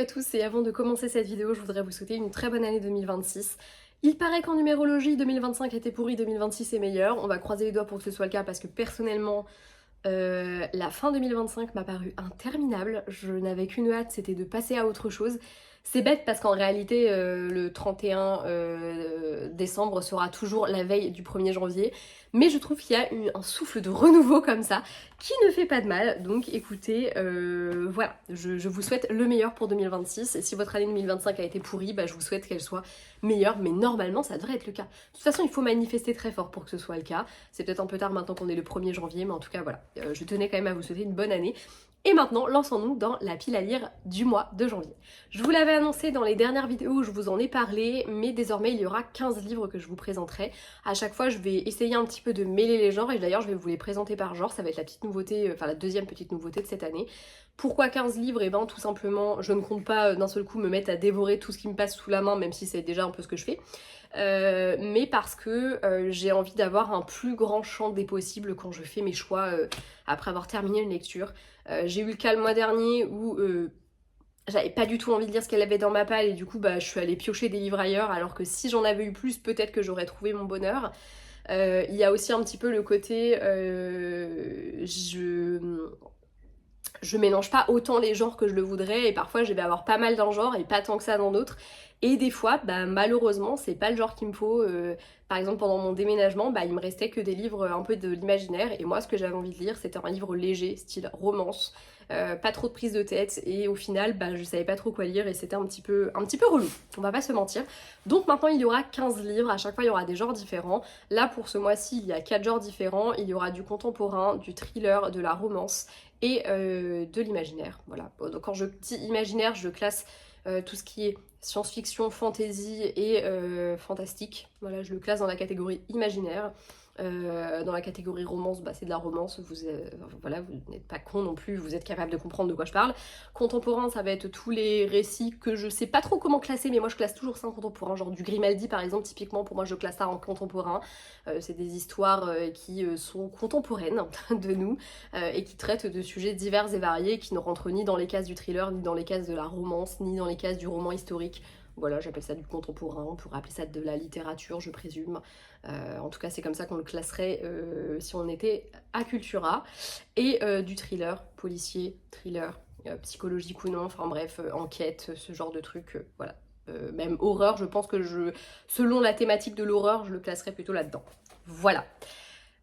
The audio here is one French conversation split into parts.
à tous et avant de commencer cette vidéo, je voudrais vous souhaiter une très bonne année 2026. Il paraît qu'en numérologie, 2025 était pourri, 2026 est meilleur. On va croiser les doigts pour que ce soit le cas parce que personnellement, la fin 2025 m'a paru interminable. Je n'avais qu'une hâte, c'était de passer à autre chose. C'est bête parce qu'en réalité, le 31 décembre sera toujours la veille du 1er janvier. Mais je trouve qu'il y a un souffle de renouveau comme ça qui ne fait pas de mal. Donc écoutez, voilà, je vous souhaite le meilleur pour 2026. Et si votre année 2025 a été pourrie, bah, je vous souhaite qu'elle soit meilleure. Mais normalement, ça devrait être le cas. De toute façon, il faut manifester très fort pour que ce soit le cas. C'est peut-être un peu tard maintenant qu'on est le 1er janvier, mais en tout cas, voilà. Je tenais quand même à vous souhaiter une bonne année. Et maintenant, lançons-nous dans la pile à lire du mois de janvier. Je vous l'avais annoncé dans les dernières vidéos où je vous en ai parlé, mais désormais il y aura 15 livres que je vous présenterai. À chaque fois, je vais essayer un petit peu de mêler les genres et d'ailleurs je vais vous les présenter par genre, ça va être la petite nouveauté, enfin la deuxième petite nouveauté de cette année. Pourquoi 15 livres? Et ben tout simplement, je ne compte pas d'un seul coup me mettre à dévorer tout ce qui me passe sous la main, même si c'est déjà un peu ce que je fais. Mais parce que j'ai envie d'avoir un plus grand champ des possibles quand je fais mes choix après avoir terminé une lecture. J'ai eu le cas le mois dernier où j'avais pas du tout envie de lire ce qu'elle avait dans ma palle et du coup bah, je suis allée piocher des livres ailleurs alors que si j'en avais eu plus peut-être que j'aurais trouvé mon bonheur. Il y a aussi un petit peu le côté je mélange pas autant les genres que je le voudrais et parfois je vais avoir pas mal d'un genre et pas tant que ça dans d'autres. Et des fois, bah, malheureusement, c'est pas le genre qu'il me faut. Par exemple, pendant mon déménagement, bah, il me restait que des livres un peu de l'imaginaire. Et moi, ce que j'avais envie de lire, c'était un livre léger, style romance. Pas trop de prise de tête. Et au final, bah, je savais pas trop quoi lire et c'était un petit peu relou. On va pas se mentir. Donc maintenant, il y aura 15 livres. À chaque fois, il y aura des genres différents. Là, pour ce mois-ci, il y a 4 genres différents. Il y aura du contemporain, du thriller, de la romance et de l'imaginaire. Voilà. Donc quand je dis imaginaire, je classe tout ce qui est science-fiction, fantasy et fantastique. Voilà, je le classe dans la catégorie imaginaire. Dans la catégorie romance, bah, c'est de la romance, voilà, vous n'êtes pas con non plus, vous êtes capable de comprendre de quoi je parle. Contemporain, ça va être tous les récits que je sais pas trop comment classer, mais moi je classe toujours ça en contemporain, genre du Grimaldi par exemple, typiquement pour moi je classe ça en contemporain. C'est des histoires qui sont contemporaines de nous et qui traitent de sujets divers et variés qui ne rentrent ni dans les cases du thriller, ni dans les cases de la romance, ni dans les cases du roman historique. Voilà, j'appelle ça du contemporain, on pourrait appeler ça de la littérature, je présume. En tout cas, c'est comme ça qu'on le classerait si on était à Cultura. Et du thriller, policier, thriller, psychologique ou non, enfin bref, enquête, ce genre de truc, voilà. Même horreur, je pense que selon la thématique de l'horreur, je le classerais plutôt là-dedans. Voilà.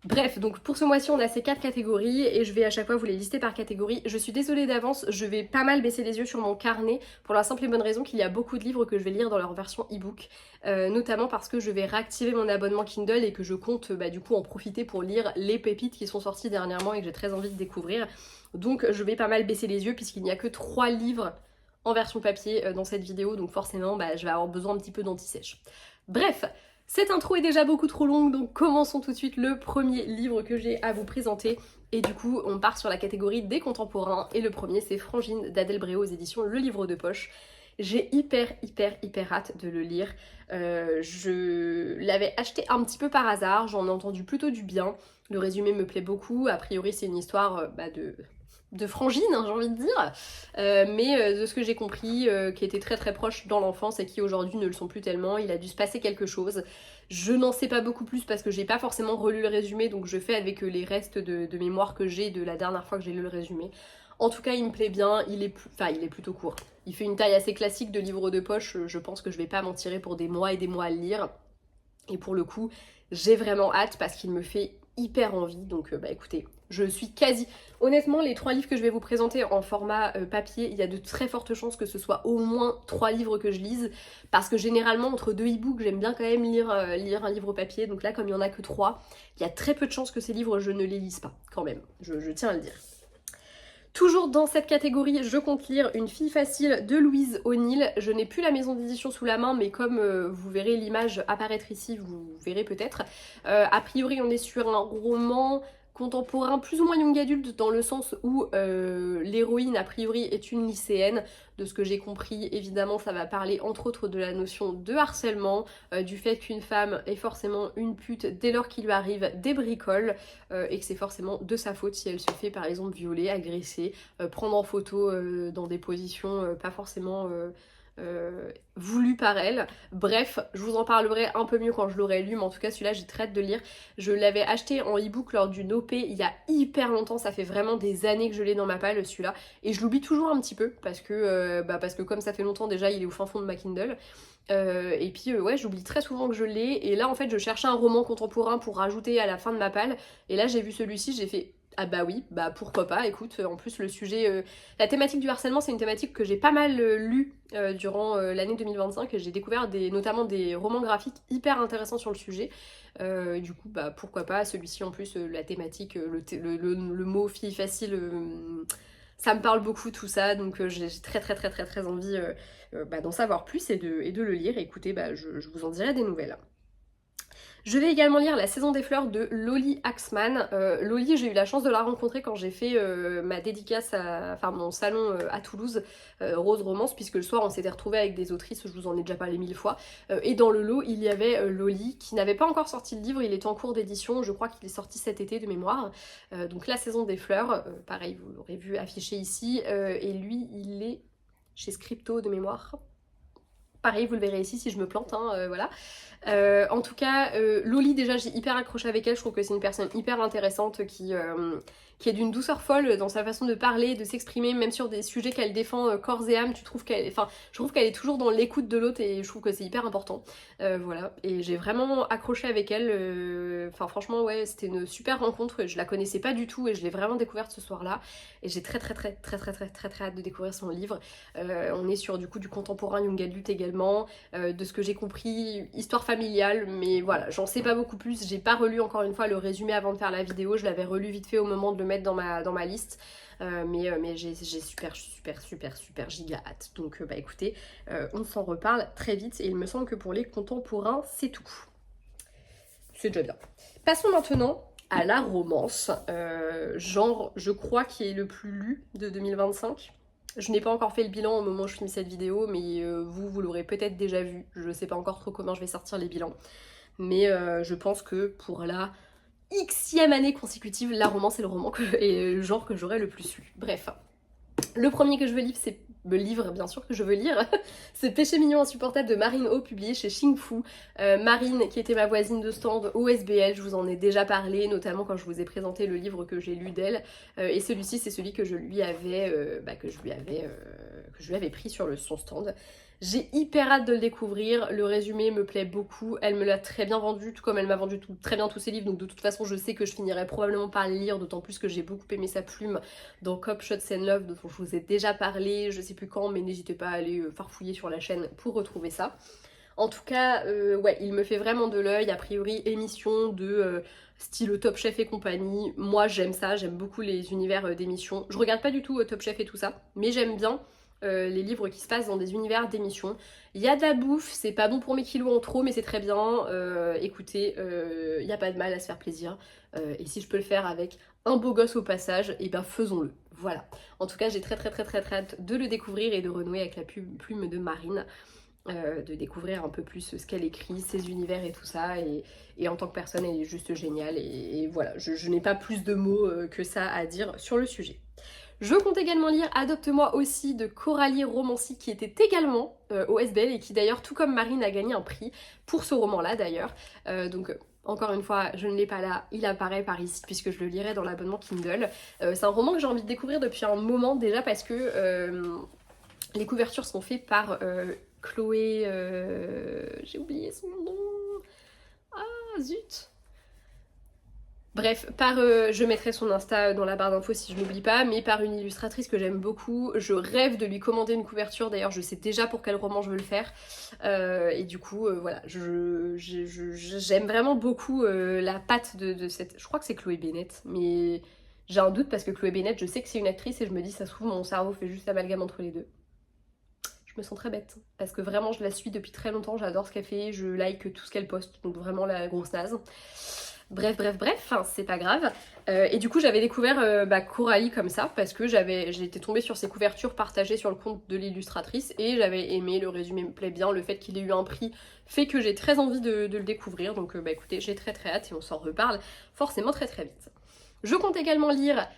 Bref, donc pour ce mois-ci, on a ces 4 catégories et je vais à chaque fois vous les lister par catégorie. Je suis désolée d'avance, je vais pas mal baisser les yeux sur mon carnet pour la simple et bonne raison qu'il y a beaucoup de livres que je vais lire dans leur version e-book, notamment parce que je vais réactiver mon abonnement Kindle et que je compte bah, du coup en profiter pour lire les pépites qui sont sorties dernièrement et que j'ai très envie de découvrir. Donc je vais pas mal baisser les yeux puisqu'il n'y a que 3 livres en version papier dans cette vidéo, donc forcément bah, je vais avoir besoin un petit peu d'anti-sèche. Bref, cette intro est déjà beaucoup trop longue, donc commençons tout de suite le premier livre que j'ai à vous présenter. Et du coup, on part sur la catégorie des contemporains. Et le premier, c'est Frangine d'Adèle Bréau aux éditions Le Livre de Poche. J'ai hyper hâte de le lire. Je l'avais acheté un petit peu par hasard, j'en ai entendu plutôt du bien. Le résumé me plaît beaucoup. A priori, c'est une histoire de Frangine, hein, j'ai envie de dire, mais de ce que j'ai compris, qui était très proche dans l'enfance et qui aujourd'hui ne le sont plus tellement, il a dû se passer quelque chose. Je n'en sais pas beaucoup plus parce que j'ai pas forcément relu le résumé, donc je fais avec les restes de mémoire que j'ai de la dernière fois que j'ai lu le résumé. En tout cas, il me plaît bien, il est plutôt court. Il fait une taille assez classique de livre de poche, je pense que je vais pas m'en tirer pour des mois et des mois à le lire. Et pour le coup, j'ai vraiment hâte parce qu'il me fait hyper envie, donc bah écoutez, je suis quasi... Honnêtement, les 3 livres que je vais vous présenter en format papier, il y a de très fortes chances que ce soit au moins 3 livres que je lise, parce que généralement, entre 2 e-books, j'aime bien quand même lire un livre papier, donc là, comme il n'y en a que 3, il y a très peu de chances que ces livres, je ne les lise pas, quand même, je tiens à le dire. Toujours dans cette catégorie, je compte lire Une fille facile de Louise O'Neill. Je n'ai plus la maison d'édition sous la main, mais comme vous verrez l'image apparaître ici, vous verrez peut-être. A priori, on est sur un roman contemporain plus ou moins young adulte dans le sens où l'héroïne a priori est une lycéenne. De ce que j'ai compris, évidemment ça va parler entre autres de la notion de harcèlement, du fait qu'une femme est forcément une pute dès lors qu'il lui arrive des bricoles et que c'est forcément de sa faute si elle se fait par exemple violer, agresser, prendre en photo dans des positions pas forcément voulu par elle. Bref, je vous en parlerai un peu mieux quand je l'aurai lu, mais en tout cas celui-là j'ai très hâte de lire. Je l'avais acheté en e-book lors d'une OP il y a hyper longtemps, ça fait vraiment des années que je l'ai dans ma palle celui-là, et je l'oublie toujours un petit peu parce que comme ça fait longtemps déjà, il est au fin fond de ma Kindle. Et puis ouais, j'oublie très souvent que je l'ai, et là en fait je cherchais un roman contemporain pour rajouter à la fin de ma palle, et là j'ai vu celui-ci, j'ai fait ah bah oui, bah pourquoi pas, écoute, en plus le sujet, la thématique du harcèlement c'est une thématique que j'ai pas mal lue durant l'année 2025, et j'ai découvert notamment des romans graphiques hyper intéressants sur le sujet, du coup bah pourquoi pas, celui-ci en plus la thématique, le mot fille facile, ça me parle beaucoup tout ça, donc j'ai très envie d'en savoir plus et de le lire. Écoutez, bah je vous en dirai des nouvelles. Je vais également lire La saison des fleurs de Lolly Axman. Lolly, j'ai eu la chance de la rencontrer quand j'ai fait ma dédicace, mon salon à Toulouse, Rose Romance, puisque le soir on s'était retrouvés avec des autrices, je vous en ai déjà parlé 1000 fois. Et dans le lot, il y avait Lolly, qui n'avait pas encore sorti le livre, il est en cours d'édition, je crois qu'il est sorti cet été de mémoire. Donc La saison des fleurs, pareil, vous l'aurez vu affiché ici, et lui, il est chez Scripto de mémoire. Pareil, vous le verrez ici si je me plante, hein, voilà. En tout cas, Lolly, déjà j'ai hyper accroché avec elle, je trouve que c'est une personne hyper intéressante qui est d'une douceur folle dans sa façon de parler, de s'exprimer, même sur des sujets qu'elle défend corps et âme. Je trouve qu'elle est toujours dans l'écoute de l'autre, et je trouve que c'est hyper important. Voilà, et j'ai vraiment accroché avec elle. Franchement, ouais, c'était une super rencontre. Je la connaissais pas du tout et je l'ai vraiment découverte ce soir-là. Et j'ai très hâte de découvrir son livre. On est sur du coup du contemporain young adulte également, de ce que j'ai compris, histoire familiale, mais voilà, j'en sais pas beaucoup plus. J'ai pas relu encore une fois le résumé avant de faire la vidéo, je l'avais relu vite fait au moment de le mettre dans ma liste, mais j'ai super giga hâte. Donc bah écoutez, on s'en reparle très vite, et il me semble que pour les contemporains c'est tout. C'est déjà bien. Passons maintenant à la romance, genre je crois qui est le plus lu de 2025. Je n'ai pas encore fait le bilan au moment où je filme cette vidéo, mais vous l'aurez peut-être déjà vu. Je sais pas encore trop comment je vais sortir les bilans. Mais je pense que pour la Xème année consécutive, la romance est le genre que j'aurais le plus lu. Bref. Le premier que je veux lire, bien sûr que je veux lire, c'est Péché mignon insupportable de Marine O, publié chez Xingfu. Marine, qui était ma voisine de stand au SBL, je vous en ai déjà parlé, notamment quand je vous ai présenté le livre que j'ai lu d'elle. Et celui-ci, c'est celui que je lui avais pris sur son stand. J'ai hyper hâte de le découvrir, le résumé me plaît beaucoup, elle me l'a très bien vendu, tout comme elle m'a vendu très bien tous ses livres, donc de toute façon je sais que je finirai probablement par le lire, d'autant plus que j'ai beaucoup aimé sa plume dans Cop Shots and Love, dont je vous ai déjà parlé, je sais plus quand, mais n'hésitez pas à aller farfouiller sur la chaîne pour retrouver ça. En tout cas, ouais, il me fait vraiment de l'œil, a priori émission de style Top Chef et compagnie. Moi j'aime ça, j'aime beaucoup les univers d'émissions. Je regarde pas du tout Top Chef et tout ça, mais j'aime bien les livres qui se passent dans des univers d'émissions. Il y a de la bouffe, c'est pas bon pour mes kilos en trop, mais c'est très bien. Écoutez, il n'y a pas de mal à se faire plaisir. Et si je peux le faire avec un beau gosse au passage, et ben faisons-le. Voilà. En tout cas, j'ai très hâte de le découvrir et de renouer avec la plume de Marine. De découvrir un peu plus ce qu'elle écrit, ses univers et tout ça, et en tant que personne elle est juste géniale, et voilà, je n'ai pas plus de mots que ça à dire sur le sujet. Je compte également lire Adopte-moi aussi de Coralie Romancy, qui était également au SBL et qui d'ailleurs, tout comme Marine, a gagné un prix pour ce roman-là d'ailleurs. Donc encore une fois, je ne l'ai pas là, il apparaît par ici puisque je le lirai dans l'abonnement Kindle. C'est un roman que j'ai envie de découvrir depuis un moment déjà parce que les couvertures sont faites par Chloé... j'ai oublié son nom... Ah zut. Bref, je mettrai son Insta dans la barre d'infos si je n'oublie pas, mais par une illustratrice que j'aime beaucoup. Je rêve de lui commander une couverture, d'ailleurs je sais déjà pour quel roman je veux le faire. Et du coup, voilà, j'aime vraiment beaucoup la patte de cette... Je crois que c'est Chloé Bennett, mais j'ai un doute parce que Chloé Bennett, je sais que c'est une actrice et je me dis, ça se trouve, mon cerveau fait juste amalgame entre les deux. Je me sens très bête, parce que vraiment je la suis depuis très longtemps, j'adore ce qu'elle fait, je like tout ce qu'elle poste, donc vraiment la grosse naze. Bref, enfin, c'est pas grave. Et du coup j'avais découvert Coralie comme ça parce que j'étais tombée sur ses couvertures partagées sur le compte de l'illustratrice et j'avais aimé, le résumé me plaît bien, le fait qu'il ait eu un prix fait que j'ai très envie de le découvrir, donc écoutez, j'ai très hâte et on s'en reparle forcément très vite. Je compte également lire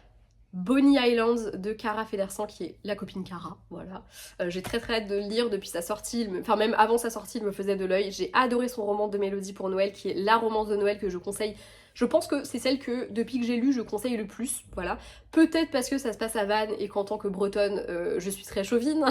Bonnie Island de Cara Federsan, qui est la copine Cara, voilà. J'ai très hâte de le lire depuis sa sortie, enfin même avant sa sortie, il me faisait de l'œil. J'ai adoré son roman de Mélodie pour Noël, qui est la romance de Noël que je conseille. Je pense que c'est celle que, depuis que j'ai lu, je conseille le plus, voilà. Peut-être parce que ça se passe à Vannes et qu'en tant que bretonne, je suis très chauvine,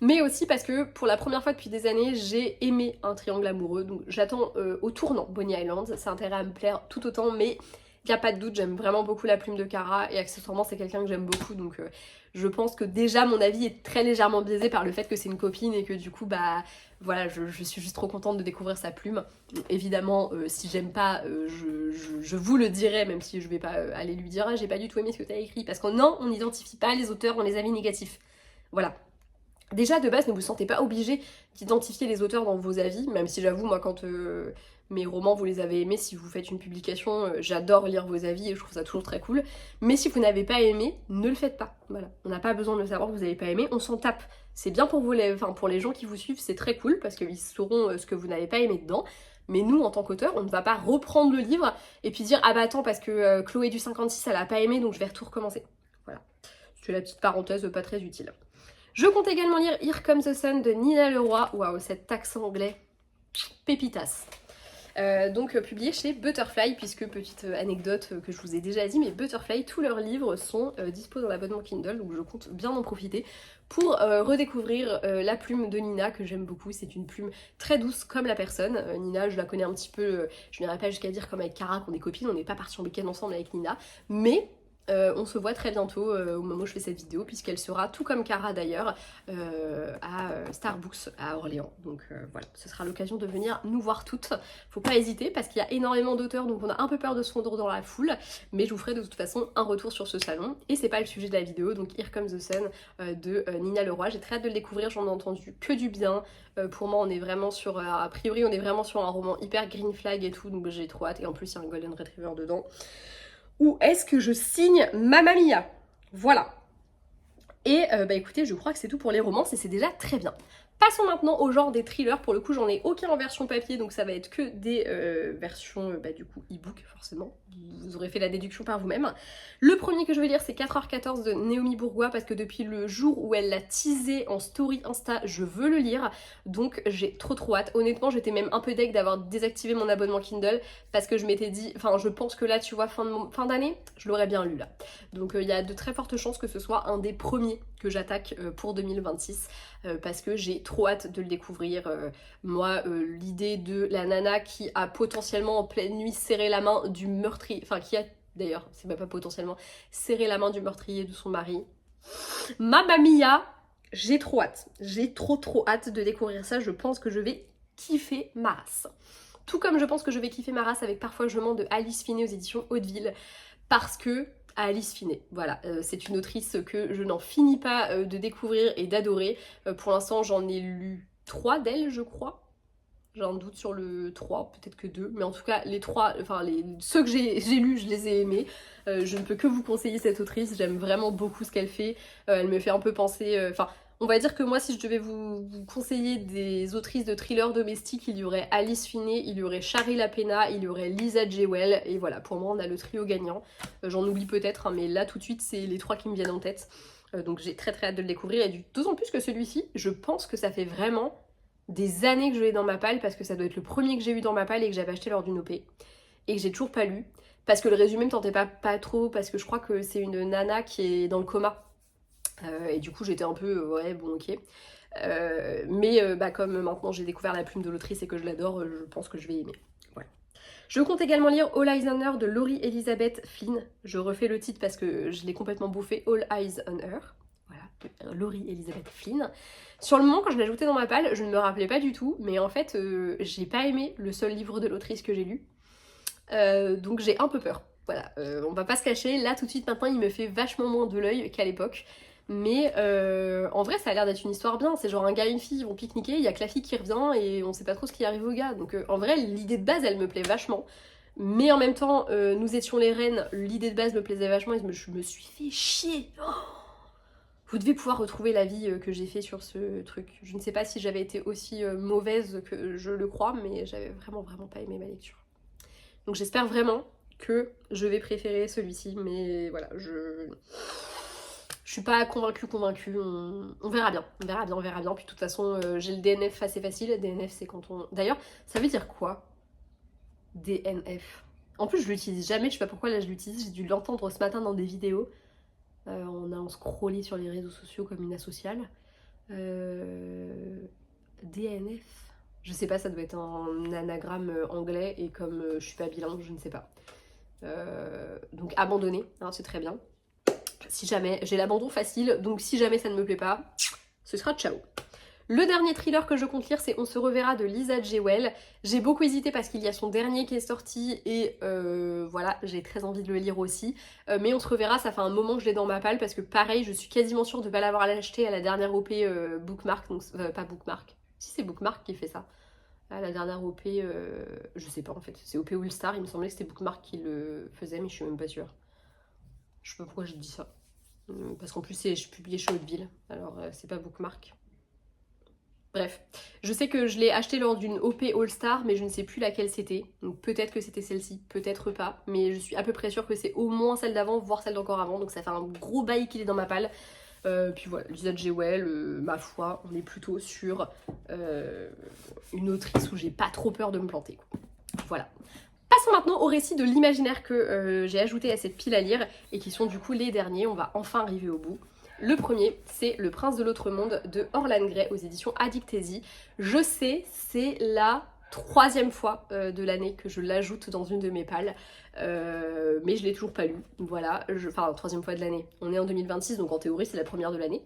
mais aussi parce que pour la première fois depuis des années, j'ai aimé un triangle amoureux, donc j'attends au tournant Bonnie Island, ça a intérêt à me plaire tout autant, mais il n'y a pas de doute, j'aime vraiment beaucoup la plume de Cara et accessoirement c'est quelqu'un que j'aime beaucoup, donc je pense que déjà mon avis est très légèrement biaisé par le fait que c'est une copine et que du coup bah voilà, je suis juste trop contente de découvrir sa plume. Évidemment si j'aime pas je vous le dirai, même si je vais pas aller lui dire ah j'ai pas du tout aimé ce que t'as écrit, parce que non, on n'identifie pas les auteurs dans les avis négatifs, voilà. Déjà de base ne vous sentez pas obligé d'identifier les auteurs dans vos avis, même si j'avoue moi quand mes romans vous les avez aimés, si vous faites une publication, j'adore lire vos avis et je trouve ça toujours très cool, mais si vous n'avez pas aimé, ne le faites pas, voilà, on n'a pas besoin de le savoir que vous n'avez pas aimé, on s'en tape, c'est bien pour vous, enfin pour les gens qui vous suivent c'est très cool parce qu'ils sauront ce que vous n'avez pas aimé dedans, mais nous en tant qu'auteur on ne va pas reprendre le livre et puis dire ah bah attends parce que Chloé du 56 elle a pas aimé donc je vais tout recommencer, voilà, c'est la petite parenthèse pas très utile. Je compte également lire Here Comes the Sun de Nina Leroy. Waouh, cet accent anglais, pépitas. Donc publié chez Butterfly, puisque petite anecdote que je vous ai déjà dit, mais Butterfly, tous leurs livres sont dispo dans l'abonnement Kindle, donc je compte bien en profiter pour redécouvrir la plume de Nina, que j'aime beaucoup. C'est une plume très douce comme la personne. Nina, je la connais un petit peu, je n'irai pas jusqu'à dire comme avec Cara qu'on est copines, on n'est pas partis en week-end ensemble avec Nina, mais on se voit très bientôt au moment où je fais cette vidéo, puisqu'elle sera, tout comme Cara d'ailleurs, à Starbucks à Orléans. Donc voilà, ce sera l'occasion de venir nous voir toutes. Faut pas hésiter parce qu'il y a énormément d'auteurs, donc on a un peu peur de se fondre dans la foule, mais je vous ferai de toute façon un retour sur ce salon. Et c'est pas le sujet de la vidéo, donc Here Comes the Sun de Nina Leroy. J'ai très hâte de le découvrir, j'en ai entendu que du bien. Pour moi on est vraiment sur, a priori on est vraiment sur un roman hyper green flag et tout, donc j'ai trop hâte. Et en plus il y a un Golden Retriever dedans. Où est-ce que je signe Mamma Mia? Voilà. Et écoutez, je crois que c'est tout pour les romances et c'est déjà très bien. Passons maintenant au genre des thrillers. Pour le coup, j'en ai aucun en version papier, donc ça va être que des versions du coup e-book, forcément. Vous aurez fait la déduction par vous-même. Le premier que je vais lire, c'est 4h14 de Naomi Bourgois, parce que depuis le jour où elle l'a teasé en story Insta, je veux le lire. Donc j'ai trop hâte. Honnêtement, j'étais même un peu deg d'avoir désactivé mon abonnement Kindle, parce que je m'étais dit, enfin je pense que là, tu vois, fin d'année, je l'aurais bien lu là. Donc il y a de très fortes chances que ce soit un des premiers que j'attaque pour 2026, parce que j'ai trop hâte de le découvrir. Moi, l'idée de la nana qui a potentiellement en pleine nuit serré la main du meurtrier, enfin qui a d'ailleurs, c'est même pas potentiellement, serré la main du meurtrier de son mari. Mamma Mia, j'ai trop hâte. J'ai trop hâte de découvrir ça. Je pense que je vais kiffer ma race. Tout comme je pense que je vais kiffer ma race avec Parfois je mens de Alice Finet aux éditions Hauteville, parce que Alice Finet, voilà, c'est une autrice que je n'en finis pas de découvrir et d'adorer. Pour l'instant, j'en ai lu 3 d'elle, je crois. J'ai un doute sur le 3, peut-être que 2, mais en tout cas, les 3, enfin ceux que j'ai lus, je les ai aimés. Je ne peux que vous conseiller cette autrice, j'aime vraiment beaucoup ce qu'elle fait. Elle me fait un peu penser, on va dire que moi, si je devais vous conseiller des autrices de thrillers domestiques, il y aurait Alice Finet, il y aurait Shari Lapena, il y aurait Lisa Jewell, et voilà, pour moi, on a le trio gagnant. J'en oublie peut-être, hein, mais là, tout de suite, c'est les 3 qui me viennent en tête. Donc j'ai très hâte de le découvrir, et d'autant plus que celui-ci, je pense que ça fait vraiment des années que je l'ai dans ma palle, parce que ça doit être le premier que j'ai eu dans ma palle et que j'avais acheté lors d'une OP, et que j'ai toujours pas lu, parce que le résumé me tentait pas trop, parce que je crois que c'est une nana qui est dans le coma. Et du coup j'étais un peu ouais bon ok, mais comme maintenant j'ai découvert la plume de l'autrice et que je l'adore, je pense que je vais aimer. Voilà. Je compte également lire All Eyes on Her de Laurie Elizabeth Flynn. Je refais le titre parce que je l'ai complètement bouffé. All Eyes on Her, voilà, Laurie Elizabeth Flynn. Sur le moment quand je l'ai ajouté dans ma palle, je ne me rappelais pas du tout, mais en fait j'ai pas aimé le seul livre de l'autrice que j'ai lu, donc j'ai un peu peur. Voilà, on va pas se cacher, là tout de suite maintenant il me fait vachement moins de l'œil qu'à l'époque. Mais en vrai ça a l'air d'être une histoire bien, c'est genre un gars et une fille, ils vont pique-niquer, il y a que la fille qui revient et on sait pas trop ce qui arrive au gars. Donc en vrai l'idée de base elle me plaît vachement, Mais en même temps, Nous étions les reines, l'idée de base me plaisait vachement et je me suis fait chier. Oh, vous devez pouvoir retrouver l'avis que j'ai fait sur ce truc. Je ne sais pas si j'avais été aussi mauvaise que je le crois, mais j'avais vraiment pas aimé ma lecture. Donc j'espère vraiment que je vais préférer celui-ci, mais voilà, je suis pas convaincue. On verra bien, on verra bien. Puis de toute façon, j'ai le DNF assez facile. DNF, c'est quand on... D'ailleurs, ça veut dire quoi? DNF. En plus, je l'utilise jamais, je sais pas pourquoi là je l'utilise, j'ai dû l'entendre ce matin dans des vidéos. On scrollé sur les réseaux sociaux comme une asociale. DNF. Je sais pas, ça doit être un anagramme anglais et comme je suis pas bilingue, je ne sais pas. Donc abandonner, hein, c'est très bien. Si jamais, j'ai l'abandon facile, donc si jamais ça ne me plaît pas, ce sera ciao. Le dernier thriller que je compte lire, c'est On se reverra de Lisa Jewell. J'ai beaucoup hésité parce qu'il y a son dernier qui est sorti et voilà, j'ai très envie de le lire aussi. Mais On se reverra, ça fait un moment que je l'ai dans ma palle parce que pareil, je suis quasiment sûre de ne pas l'avoir acheté à la dernière OP Bookmark, donc pas Bookmark. Si c'est Bookmark qui fait ça. À la dernière OP, je sais pas en fait, c'est OP All Star, il me semblait que c'était Bookmark qui le faisait, mais je suis même pas sûre. Je sais pas pourquoi je dis ça. Parce qu'en plus, je publiais chez Hauteville, alors c'est pas Bookmark. Bref, je sais que je l'ai acheté lors d'une OP All Star, mais je ne sais plus laquelle c'était. Donc peut-être que c'était celle-ci, peut-être pas. Mais je suis à peu près sûre que c'est au moins celle d'avant, voire celle d'encore avant. Donc ça fait un gros bail qu'il est dans ma palle. Puis voilà, Lisa Jewell, ma foi, on est plutôt sur une autrice où j'ai pas trop peur de me planter, quoi. Voilà. Passons maintenant au récit de l'imaginaire que j'ai ajouté à cette pile à lire et qui sont du coup les derniers. On va enfin arriver au bout. Le premier, c'est Le Prince de l'Autre Monde de Orlan Grey aux éditions Addictesi. Je sais, c'est la 3e fois de l'année que je l'ajoute dans une de mes palles, mais je l'ai toujours pas lu. Voilà, enfin 3e fois de l'année. On est en 2026, donc en théorie c'est la première de l'année.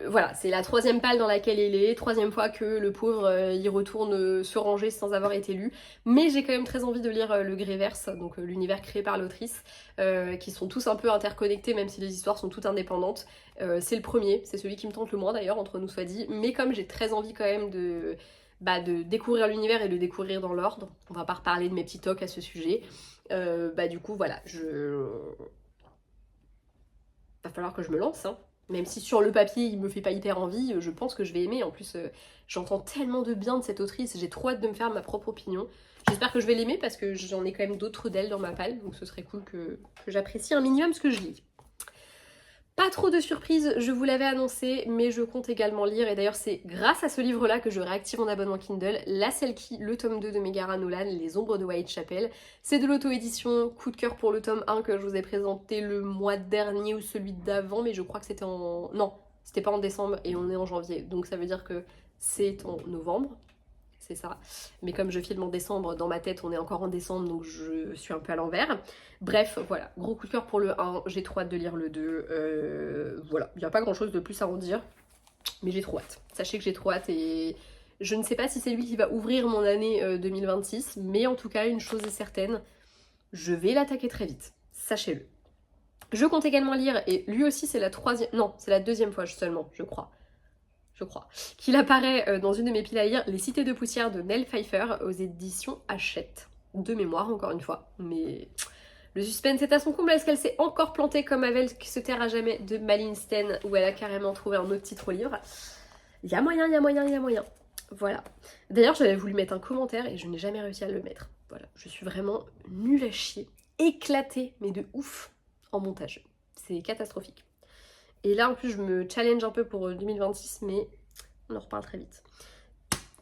Voilà, c'est la 3e palle dans laquelle il est, 3e fois que le pauvre il retourne se ranger sans avoir été lu, mais j'ai quand même très envie de lire le Greyverse, donc l'univers créé par l'autrice, qui sont tous un peu interconnectés même si les histoires sont toutes indépendantes. C'est le premier, c'est celui qui me tente le moins d'ailleurs, entre nous soit dit, mais comme j'ai très envie quand même de découvrir l'univers et de le découvrir dans l'ordre, on va pas reparler de mes petits tocs à ce sujet, du coup voilà, va falloir que je me lance, hein. Même si sur le papier il me fait pas hyper envie, je pense que je vais aimer. En plus, j'entends tellement de bien de cette autrice, j'ai trop hâte de me faire ma propre opinion. J'espère que je vais l'aimer parce que j'en ai quand même d'autres d'elle dans ma palle, donc ce serait cool que j'apprécie un minimum ce que je lis. Pas trop de surprises, je vous l'avais annoncé, mais je compte également lire, et d'ailleurs c'est grâce à ce livre-là que je réactive mon abonnement Kindle, La Selkie, le tome 2 de Megara Nolan, Les Ombres de Whitechapel. C'est de l'auto-édition, coup de cœur pour le tome 1 que je vous ai présenté le mois dernier ou celui d'avant, mais je crois que c'était en... Non, c'était pas en décembre et on est en janvier, donc ça veut dire que c'est en novembre. C'est ça. Mais comme je filme en décembre, dans ma tête on est encore en décembre, donc je suis un peu à l'envers. Bref, voilà, gros coup de cœur pour le 1, j'ai trop hâte de lire le 2. Voilà, il n'y a pas grand chose de plus à en dire, mais j'ai trop hâte. Sachez que j'ai trop hâte et je ne sais pas si c'est lui qui va ouvrir mon année 2026, mais en tout cas, une chose est certaine, je vais l'attaquer très vite, sachez-le. Je compte également lire, et lui aussi c'est la 3e, non, c'est la 2e fois seulement, je crois, qu'il apparaît dans une de mes piles à lire, Les Cités de Poussière de Nell Pfeiffer aux éditions Hachette. De mémoire, encore une fois, mais le suspense est à son comble. Est-ce qu'elle s'est encore plantée comme Havel qui se taire à jamais de Malin Sten, où elle a carrément trouvé un autre titre au livre? Il y a moyen, il y a moyen, il y a moyen. Voilà. D'ailleurs, j'avais voulu mettre un commentaire et je n'ai jamais réussi à le mettre. Voilà, je suis vraiment nulle à chier, éclatée, mais de ouf, en montage. C'est catastrophique. Et là, en plus, je me challenge un peu pour 2026, mais on en reparle très vite.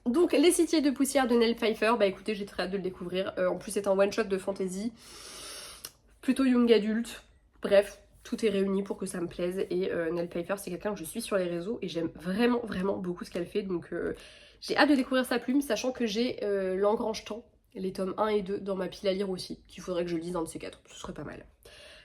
Donc, Les Cités de Poussière de Nell Pfeiffer, bah écoutez, j'ai très hâte de le découvrir. En plus, c'est un one-shot de fantasy, plutôt young adulte. Bref, tout est réuni pour que ça me plaise. Et Nell Pfeiffer, c'est quelqu'un que je suis sur les réseaux et j'aime vraiment, vraiment beaucoup ce qu'elle fait. Donc, j'ai hâte de découvrir sa plume, sachant que j'ai L'Engrange-Temps, les tomes 1 et 2 dans ma pile à lire aussi, qu'il faudrait que je lise un de ces 4, ce serait pas mal.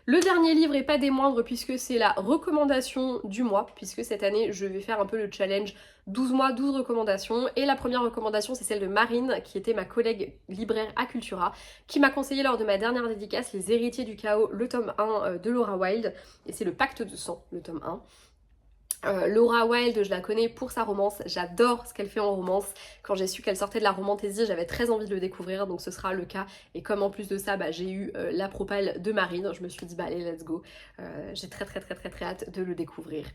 Le dernier livre et pas des moindres puisque c'est la recommandation du mois, puisque cette année je vais faire un peu le challenge 12 mois, 12 recommandations. Et la première recommandation c'est celle de Marine, qui était ma collègue libraire à Cultura, qui m'a conseillé lors de ma dernière dédicace Les Héritiers du Chaos, le tome 1 de Laura Wilde, et c'est Le Pacte de sang, le tome 1. Laura Wilde, je la connais pour sa romance, j'adore ce qu'elle fait en romance. Quand j'ai su qu'elle sortait de la romantaisie, j'avais très envie de le découvrir, donc ce sera le cas. Et comme en plus de ça, j'ai eu la propale de Marine, je me suis dit allez let's go. J'ai très hâte de le découvrir.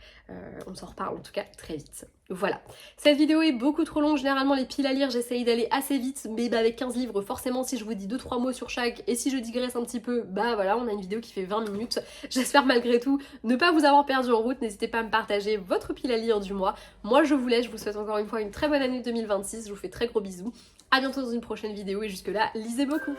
On s'en reparle en tout cas très vite. Voilà, cette vidéo est beaucoup trop longue, généralement les piles à lire j'essaye d'aller assez vite, mais avec 15 livres forcément si je vous dis 2-3 mots sur chaque et si je digresse un petit peu, voilà on a une vidéo qui fait 20 minutes. J'espère malgré tout ne pas vous avoir perdu en route, n'hésitez pas à me partager votre pile à lire du mois. Moi je vous laisse, je vous souhaite encore une fois une très bonne année 2026, je vous fais très gros bisous, à bientôt dans une prochaine vidéo et jusque là lisez beaucoup.